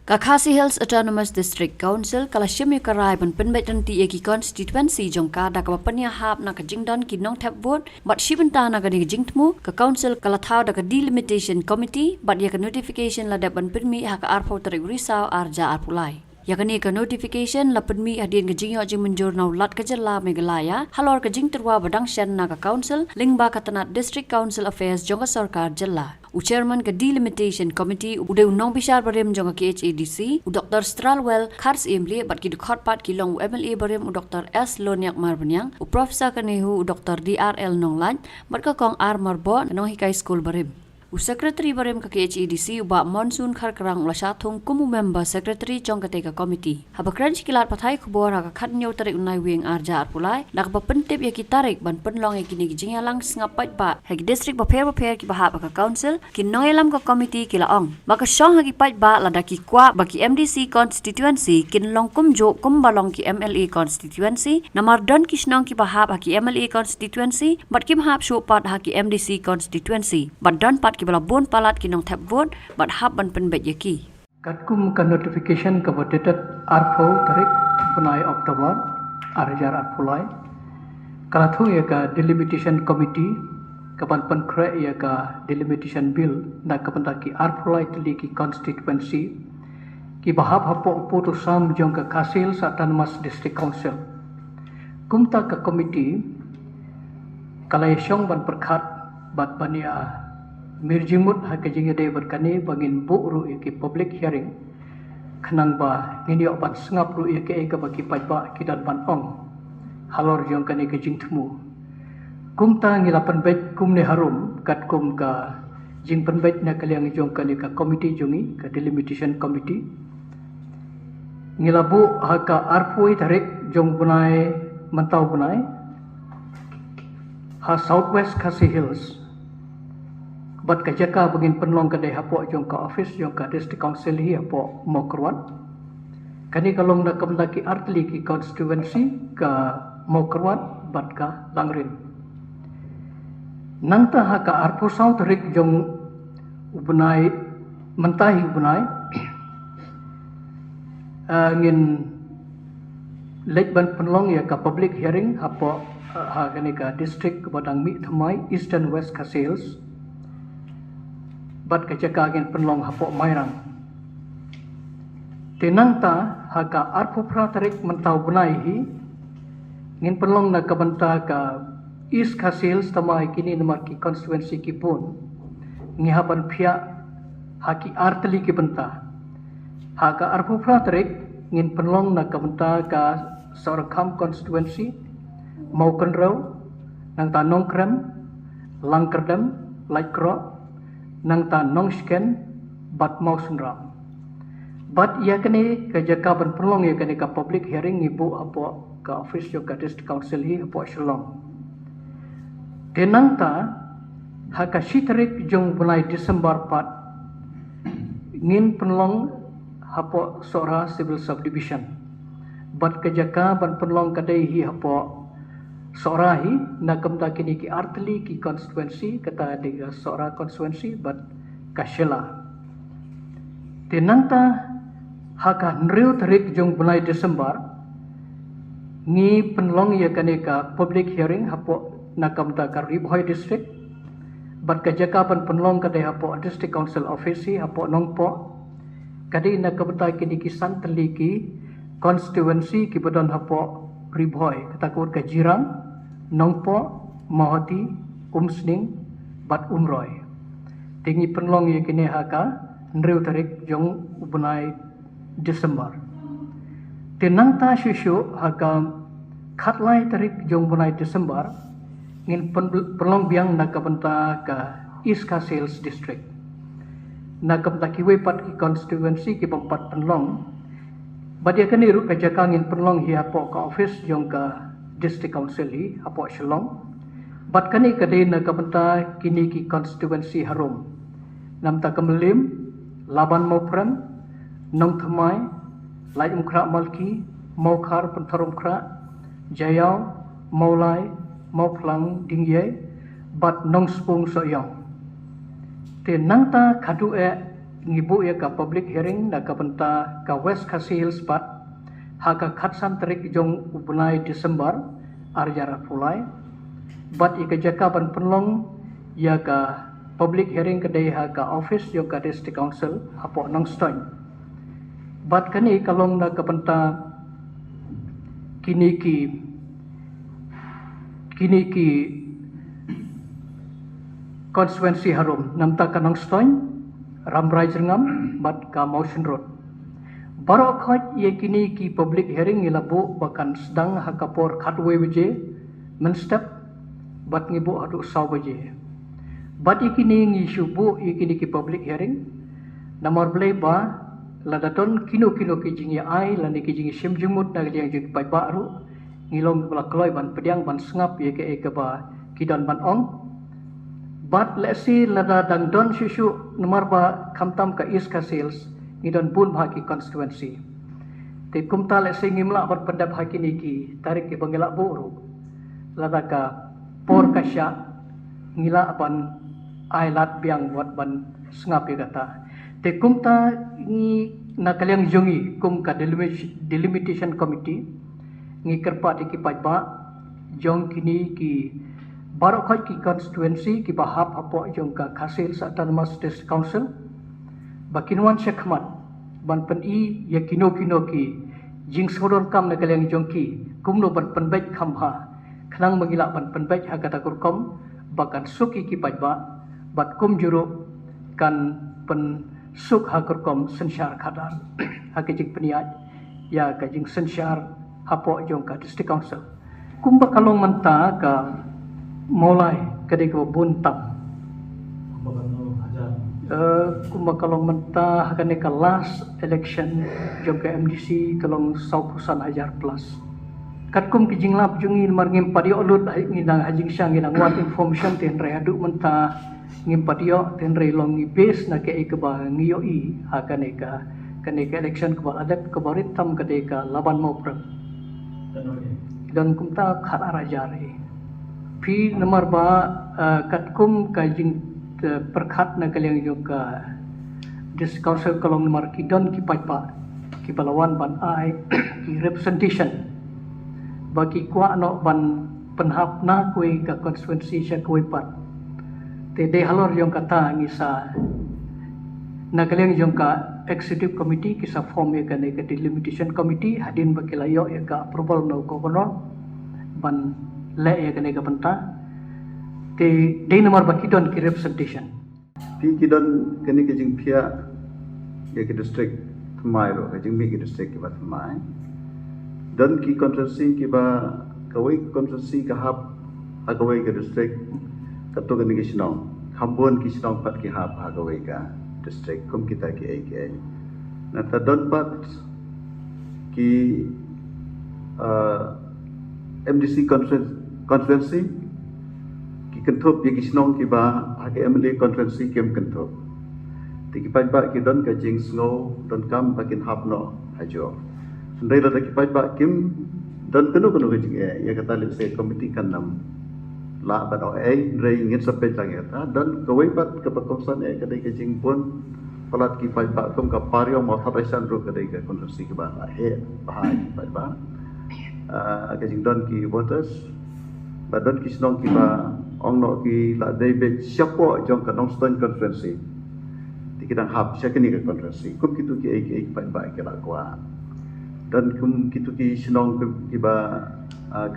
Kakasi Hills Autonomous District Council kalashimi karai ban penbetan ti eki constituency jongka da ka panya hap na ka jingdon ki nong tap vote but shibanta na ka ni jingtmu ka council kalathau da ka delimitation committee but ya ka notification la da ban penmi ha ka arpho tarik risau arja arpulai yakani ka notification la penmi adin ka jingyo jing menjur nau lat ka jala megalaya halor ka jing terwa badang shan na ka council lingba ka tanat district council affairs jongka sarkar jala U chairman ka delimitation committee ude unong bishar barem jonga ki HADC u Dr. Stralwell Khars Emli bat ki dukhot pat ki long MLA barem u Dr. S Loniak Marbanyang u professor kanehu u Dr. DRL Nonglan bat ka kong armor bo nong hikai school barem U secretary barem ka HADC u ba monsoon kharkrang ula shathung kumu member secretary jong ka teka committee haba crunch kilat pathai khubor ha ka khat nyau tarik unai wing arja arpulai nak ba pentep ya ki tarik ban penlong ya kini jingyalang sngapat ba ha ki district ba pher ki ba ka council ki noyelam ka committee kila ong ba ka shong ha ki pat ba la da ki kwa ba ki MDC constituency kin long kum jo kum balong ki MLA constituency namar don ki snong ki ba ha ki MLA constituency bat kim hap shu pat ha ki MDC constituency bat don pat ki bala bon palat ki nong tap vote bat hab ban pen bet yaki Katkum ka notification ka botetet arpho tarik punai Oktober arjar arpulai kalathu ya ka delimitation committee kapan pan kre ya ka delimitation bill na kapan ki arpulai tili ki constituency ki bahab hapo putu sam jong ka kasil autonomous district council kumta ka committee kalai syong ban perkhat bat bania mirjimut ha ka jingide berkani bangin bu ru ki public hearing khnang ba ngini opat sngap ru ki ka baki pajba kidan ban ong halor jong kani ka jingthmu kumta ngila penbet kumne harum kat kum ka jing penbet na kaliang jong kani ka committee jongi ka delimitation committee ngila bu ha ka arpui tarik jong bunai mentau bunai ha southwest Khasi Hills bat ka jaka bangin penlong ka dai hapo jong ka office jong ka district council hi hapo mokrwan kani kalong na kamda ki artli ki constituency ka mokrwan bat ka langrin nangta ha ka arpo sau tarik jong ubnai mentahi ubnai ngin lek ban penlong ya ka public hearing hapo ha kani ka district badang mi thamai eastern west Khasi Hills bat ka jaka ngin penlong hapo mairang tenangta haka arpo pratarik mentau bunai hi ngin penlong na kabanta ka East Khasi Hills tamai kini namar ki constituency ki pun ngihaban phia haki artli ki banta haka arpo pratarik ngin penlong na kabanta ka Sorakam constituency Maukenrau nang tanong krem langkerdem laikro nang ta nongsken bat mausunram bat ya kene ka jaka ban prolong ya kene ka public hearing ibu apo ka office jo ka district council hi apo shalom tenang ta haka sitarik jong bulai Disember pat ngin penlong hapo sora civil subdivision bat ka jaka ban prolong kadai hi apo sorahi nakam ta kini ki artli ki constituency kata diga sora constituency but kashela tenanta haka nriu tarik jong bulai Desember ngi penlong ya kaneka public hearing hapo nakam ta ka Ribhoi district but ka jaka pan penlong kadai hapo district council office hapo nongpo kadai nakam ta kini ki santli ki constituency ki badon hapo Ribhoi katakut ka jirang nongpo mahati umsning bat umroy tingi penlong ye kini haka nriu tarik jong ubnai Desember tenangta shishu haka khatlai tarik jong bunai Desember ngin penlong biang nakabenta ka East Khasi Hills district nakabenta ki wepat ki constituency ki pempat penlong badia kani ru ka jaka ngin penlong hi apo ka office jong ka district council hi apo shalom bat kani kadai na kabenta kini ki constituency harum namta kamlim laban mopram nong thamai lai umkra malki mokhar pantharum kra jayau maulai mauplang dingye bat nong spung soyong te nangta khadu e ngibu ya ka public hearing na ka benta ka West Khasi Hills Pat haka khatsan tarik jong ubunai Desember arjara pulai bat ika jakaban penlong ya ka public hearing kedai haka office jong ka district council hapo nang stoin bat kani kalong na ka benta kini ki konstituensi harum namta kanang stoin ramrai jengam bat ka motion road baro khot ye kini ki public hearing ilabu bakan sedang hakapor khatwe beje menstep bat ngibu adu saw beje bat ikini ngi shubu ikini ki public hearing namor blai ba ladaton kino ki jingi ai lani ki jingi sim jumut na jing jing pai ba ru ngilong bala kloi ban pediang ban sngap ye ke ba kidan ban ong bat lesi lada dang don susu nomor ba khamtam ka East Khasi Hills ngidon bun bhaki constituency te kumta lesi ngimla bat pendap haki niki tarik ke bangela boru lada ka por kasya ngila ban ailat biang wat ban sngap ye kata te kumta ni nakaliang jongi kum ka delimitation committee ngi kerpa ki pajba jong kini ki barok khoi ki constituency ki bahap hapo jong ka Khasi Hills Autonomous District Council bakinwan sekhmat ban pen I ya kino ki jing sodon kam nakaliang jong ki kumno ban penbej khamha khnang mangila ban penbej ha kata kurkom bakan suki ki pajba bat kum juru kan pen suk ha kurkom sensyar khadar ha kejing peniat ya kejing sensyar hapo jong ka district council kumba kalong menta ka mulai kadai ka buntam kumba kalong menta hakane ka last election jong ka MDC kalong 100,000 plus kat kum kijing lap jungi marngim padio lut nginang hajing syang nginang wat information ten re adu menta ngim padio ten re long ngi base na ke ba ngiyo I hakane ka election ka adap ka barit tam kadai ka laban mo prem dan kumta khat arajare pi nomor ba katkum ka jing perkhat na kaliang juga dis council kolong nomor ki don ki pajpa ki balawan ban ai ki representation bagi kwa no ban penhap na kue ka constituency sya kue pat te de halor jong kata ngisa na kaliang jong ka executive committee kisa form ya kan ka delimitation committee hadin bakilayo ya ka approval no governor ban le ya kan ka banta te de nomor bakidon ki representation pi kidon kani ke jing phia ya ki district thmai ro ke jing mi ki district ki ba thmai dan ki constituency ki ba kawai constituency ka hab ha kawai ka district ka to kani ki sinong khambon ki sinong pat ki hab ha kawai ka district kum kita ki ai na ta don pat ki MDC constituency ki kenthop ye ki snong ki ba ha ke MLA constituency kem kenthop ti ki pa ki don ka jing snow don kam ba kin hap no hajo sundai la ki pa kim don kenu ke jing ye kata le se committee kan nam la ba no re ngin sampai lang ta don kawai pat ka pakosan ka dai ka jing pun palat ki pa kum ka pario mo thapaisan ro ka dai ka constituency ki ba he bahai pa ka jing don ki voters ba don ki snong ki ba ong no ki la dai be siapo jong ka nong stone conference ti kidang hap sia kini ka conference kum kitu ki ai pa ki la kwa dan kum kitu ki snong ki ba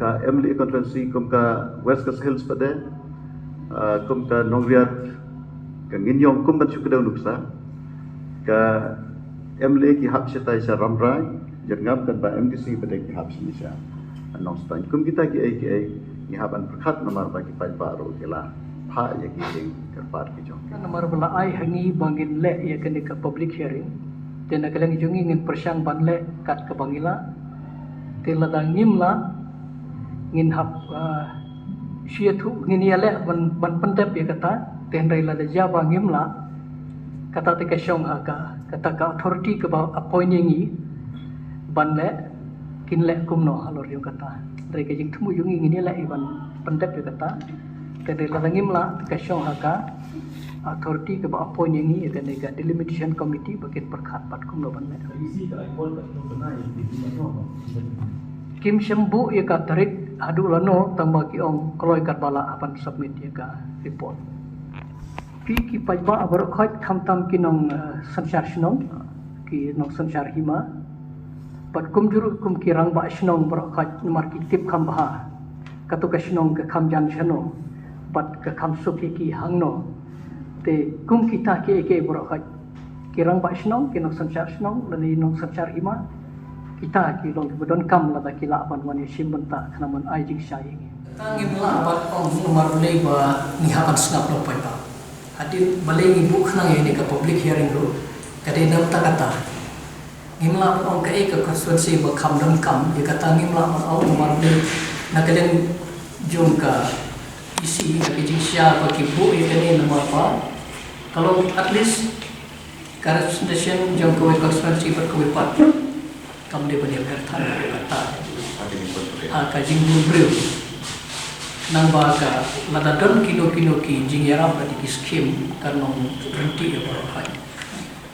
ka MLA conference kum ka West Khasi Hills pada kum ka Nongriat ka nginyong kum ban sukadaw nuksa ka MLA ki hap siya tayo sa Ramrai jangam kan ba MDC pada ki hap siya nong stone kum kita ki ai ni haban perkhat nomor bagi pai baru kila pha ya ki jing kerpar ki jong nomor bala ai hangi bangin le ya kan ka public hearing ten akalang jungi ngin persyang ban le kat ka bangila te ladang ngimla ngin hap sia thu ngin ya le ban pentep ya kata ten rai la ja bangimla kata te ka syong ha ka kata ka authority ka appointing ni ban le kin le kumno halor yo kata rai ka jing thumu jungi ngin ya le iban pentep ya kata te rai la ngimla ka syong ha ka authority ke ba appoint yang ini kan nega delimitation committee bagian perkhat pat kum loban ne kim sembu ya ka tarik adu lano tamba ki ong kloi kat bala apan submit ya ka report ki pajba abar khot tham ki nong sanchar shnong ki nong sanchar hima pat kum juru kum ki rang ba shnong bar khot mar ki tip kham ba katu ka shnong ka kham jan chano pat ka kham suki ki hangno te kum kita ke bar khot ki rang ba shnong ki nong sanchar shnong lani nong sanchar hima kita ki long bedon kam la ki la ban wan sim benta kana man ai jing sai tangim la bat ong nomor le ba ni haban snap lo pai ba hadir baleng ibu khna ye ni ka public hearing ro kade nam ta kata ngim la ong ka ek constituency ba kham don kam ye kata ngim la ong nomor le na kalen jong ka isi ka jing sia ba ki bu ye kane nomor pa kalau at least correspondence jong ko constituency ba ko pat kam dia punya kata kajing bubrew nang baga lada don kino ki jing yara pati ki skim kanong renti ya barai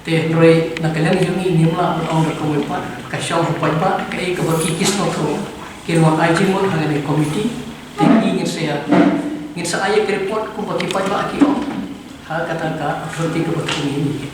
te roi nakalan yumi nimla on ko wepat ka shaw pa kai ka baki kisno ko kirwa ajing mo hangane committee te ingin sa aye report ko baki pa ki ha kata ka authority ko baki ni